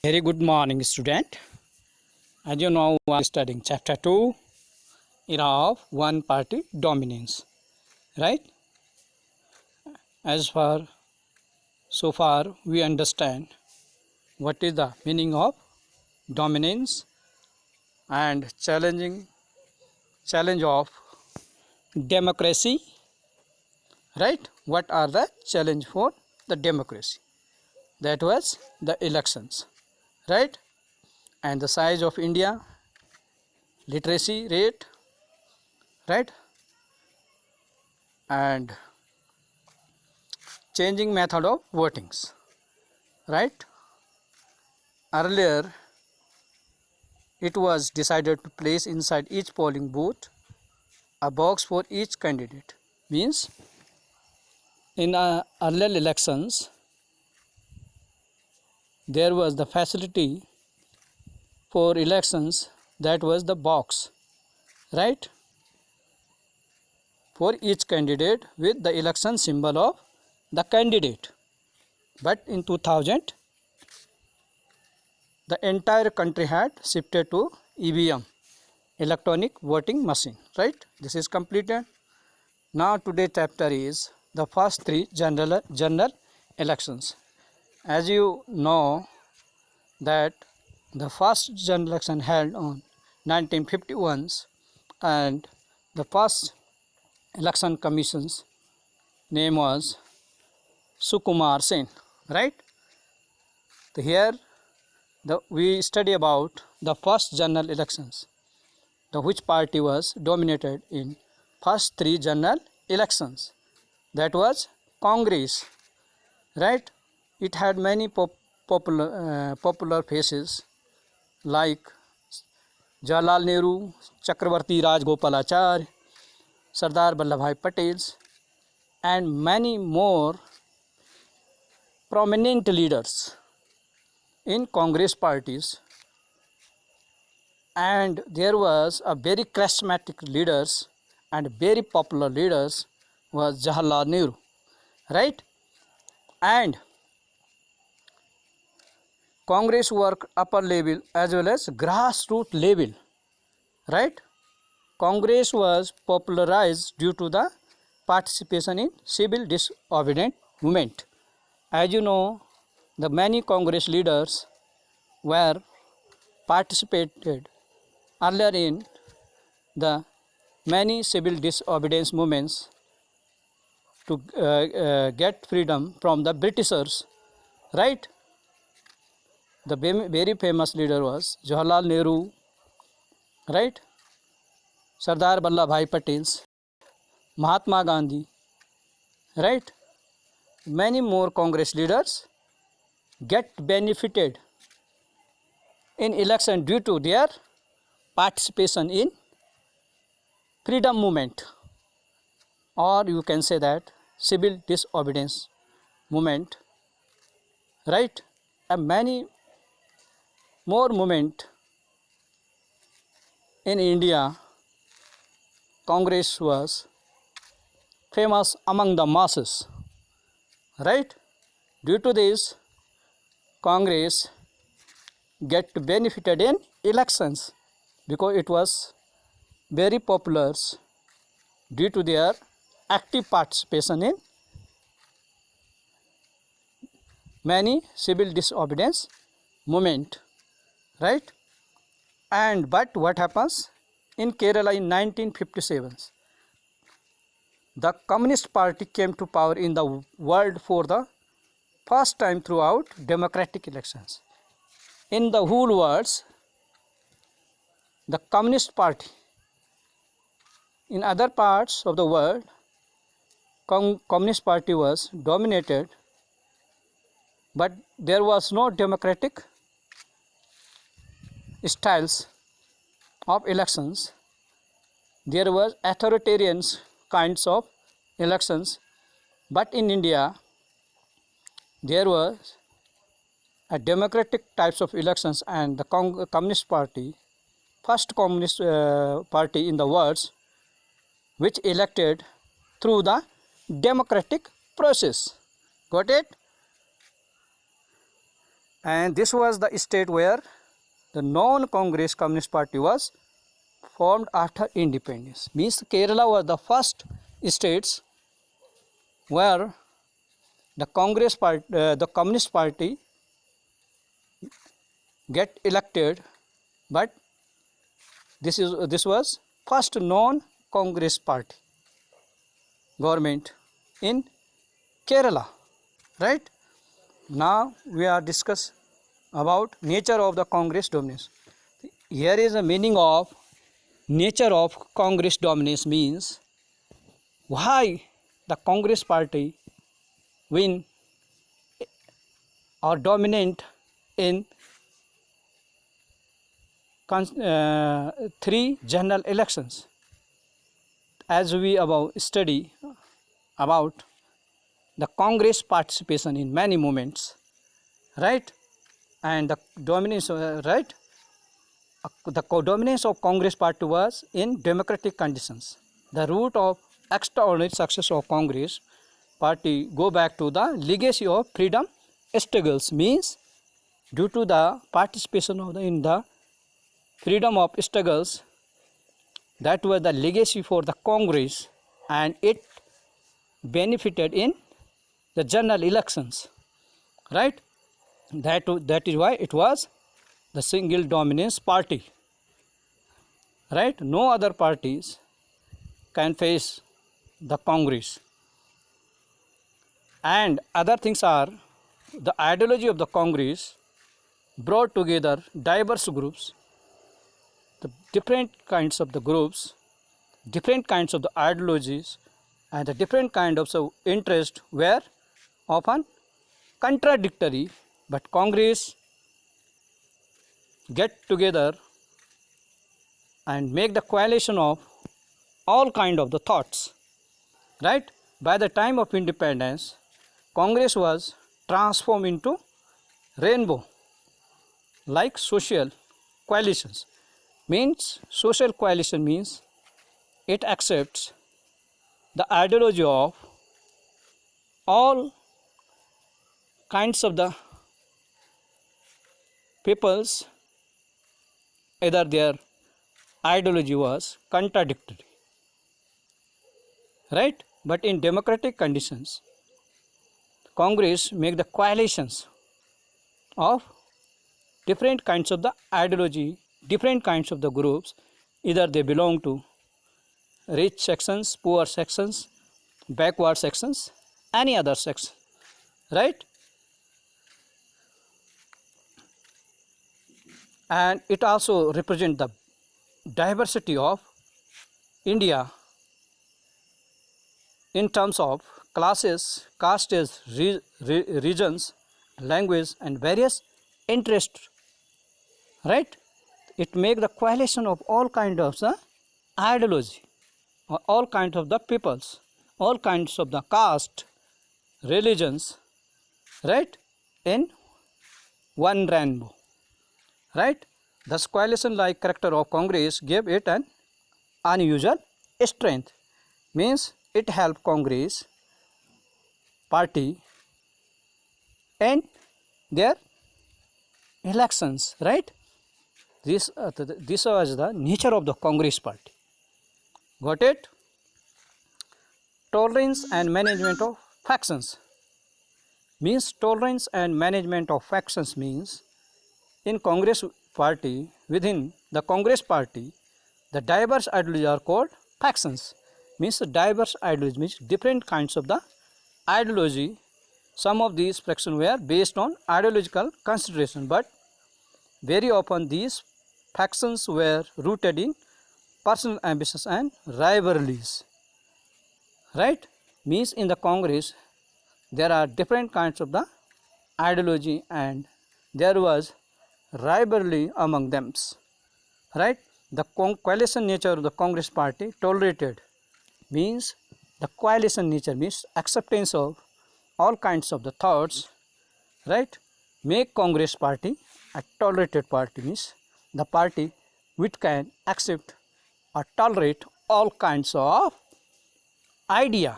Very good morning, student. As you know, we are studying Chapter 2, Era of One Party Dominance. Right? So far, we understand what is the meaning of dominance and challenge of democracy. Right? What are the challenge for the democracy? That was the elections. Right? And the size of India, literacy rate. Right? And changing method of votings. Right? Earlier, it was decided to place inside each polling booth a box for each candidate. Means in earlier elections, there was the facility for elections, that was the box, right, for each candidate with the election symbol of the candidate. But in 2000, the entire country had shifted to EVM, electronic voting machine, right? This is completed. Now today's chapter is the first three general elections. As you know that the first general election held on 1951 and the first election commission's name was Sukumar Sen, right? So here we study about the first general elections, which party was dominated in first three general elections. That was Congress, right? It had many popular faces like Jawaharlal Nehru, Chakravarti Rajgopalachari, Sardar Vallabhbhai Patel, and many more prominent leaders in Congress parties. And there was a very charismatic leaders and very popular leaders was Jawaharlal Nehru, right? And Congress worked upper level as well as grassroots level, right? Congress was popularized due to the participation in civil disobedient movement. As you know, the many Congress leaders were participated earlier in the many civil disobedience movements to get freedom from the Britishers, right? The very famous leader was Jawaharlal Nehru, right? Sardar Vallabhbhai Patel, Mahatma Gandhi, right? Many more Congress leaders get benefited in election due to their participation in freedom movement, or you can say that civil disobedience movement, right? And many more movement in India. Congress was famous among the masses, right? Due to this, Congress get benefited in elections because it was very popular due to their active participation in many civil disobedience movement, right? And but what happens in Kerala in 1957, the Communist Party came to power in the world for the first time throughout democratic elections. In the whole world, the Communist Party, in other parts of the world, Communist Party was dominated, but there was no democratic styles of elections. There was authoritarian kinds of elections, but in India there was a democratic types of elections, and the Communist Party, first Communist party in the world, which elected through the democratic process. Got it? and this was the state where the non-Congress Communist Party was formed after independence. Means Kerala was the first states where the Communist Party get elected, but this was first non-Congress Party government in Kerala, right? Now we are discuss about nature of the Congress dominance. Here is the meaning of nature of Congress dominance, means why the Congress Party win or dominant in three general elections, as we above study about the Congress participation in many movements, right? And the dominance, right? The dominance of Congress Party was in democratic conditions. The root of extraordinary success of Congress Party go back to the legacy of freedom struggles, means due to the participation in the freedom of struggles, that was the legacy for the Congress, and it benefited in the general elections, right? That is why it was the single dominance party, right? No other parties can face the Congress. And other things are the ideology of the Congress brought together diverse groups, the different kinds of the groups, different kinds of the ideologies, and the different kind of interest were often contradictory, but Congress get together and make the coalition of all kind of the thoughts, right? By the time of independence, Congress was transformed into rainbow like social coalitions. Means social coalition means it accepts the ideology of all kinds of the peoples, either their ideology was contradictory, right? But in democratic conditions, Congress make the coalitions of different kinds of the ideology, different kinds of the groups, either they belong to rich sections, poor sections, backward sections, any other section, right? And it also represents the diversity of India in terms of classes, castes, regions, language, and various interests, right? It makes the coalition of all kinds of the ideology, all kinds of the peoples, all kinds of the caste, religions, right, in one rainbow, right? Thus coalition like character of Congress gave it an unusual strength, means it helped Congress party and their elections, right? This was the nature of the Congress Party. Got it? Tolerance and management of factions, means tolerance and management of factions means in Congress Party, within the Congress Party, the diverse ideologies are called factions. Means diverse ideologies means different kinds of the ideology. Some of these factions were based on ideological consideration, but very often these factions were rooted in personal ambitions and rivalries, right? Means in the Congress there are different kinds of the ideology and there was rivalry among them, right? The coalition nature of the Congress Party tolerated, means the coalition nature means acceptance of all kinds of the thoughts, right? Make Congress Party a tolerated party, means the party which can accept or tolerate all kinds of idea,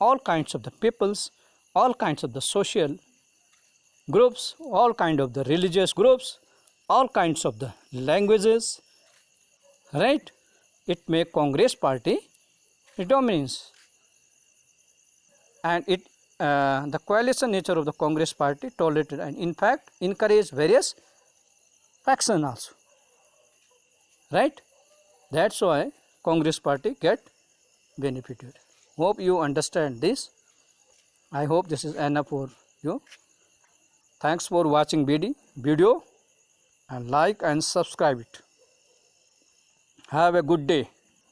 all kinds of the peoples, all kinds of the social groups, all kind of the religious groups, all kinds of the languages, right? It make Congress party dominance, and the coalition nature of the Congress party tolerated and in fact encouraged various factions also, right? That's why Congress party get benefited. Hope you understand this. I hope this is enough for you. Thanks for watching video and like and subscribe it. Have a good day.